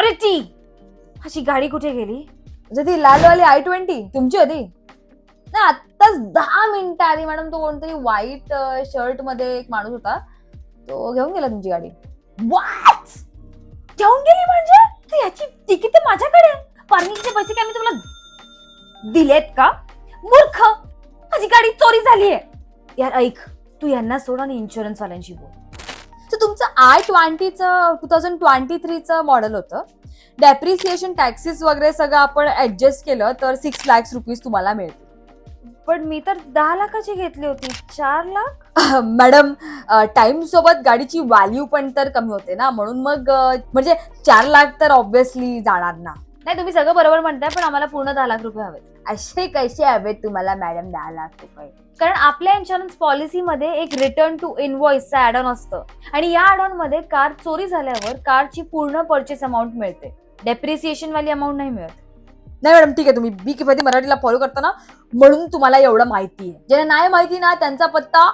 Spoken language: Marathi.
सिक्युरिटी, अशी गाडी कुठे गेली? ती लालवाली I-20 तुमची होती ना? आत्ताच 10 मिनिटं आधी मॅडम तो कोणतरी व्हाईट शर्ट मध्ये एक माणूस होता, तो घेऊन गेला तुमची गाडी. What? घेऊन गेली म्हणजे? तर याची तिकीट तर माझ्याकडे आहे. पार्किंगचे पैसे काय मी तुम्हाला दिलेत का? मूर्ख, माझी गाडी चोरी झालीये. यार ऐक, तू यांना सोड आणि इन्शुरन्स वाल्यांशी बोल. तर तुमचं I-20चं 2023चं मॉडेल होतं. डेप्रिसिएशन टॅक्सेस वगैरे सगळं आपण ऍडजस्ट केलं तर 6 लाख रुपीज तुम्हाला मिळतील. पण मी तर 10 लाखाची घेतली होती. 4 लाख? मॅडम, टाइम सोबत गाडीची व्हॅल्यू पण तर कमी होते ना, म्हणून मग म्हणजे 4 लाख तर ऑब्व्हियसली जाणार ना. नाही, तुम्ही सगळं बरोबर म्हणताय, पण आम्हाला पूर्ण 10 लाख रुपये हवेत. असे कसे हवेत तुम्हाला मॅडम 10 लाख रुपये? कारण आपल्या इन्शुरन्स पॉलिसीमध्ये एक रिटर्न टू इनव्हॉइसचं ऍड ऑन असतं आणि या ऍड ऑन मध्ये कार चोरी झाल्यावर कारची पूर्ण परचेस अमाऊंट मिळते. डेप्रिसिएशन वाली अमाऊंट नाही मिळत. नाही मॅडम, ठीक आहे, तुम्ही बी किफायती मराठीला फॉलो करता ना, म्हणून तुम्हाला एवढं माहिती आहे. ज्यांना नाही माहिती ना त्यांचा पत्ता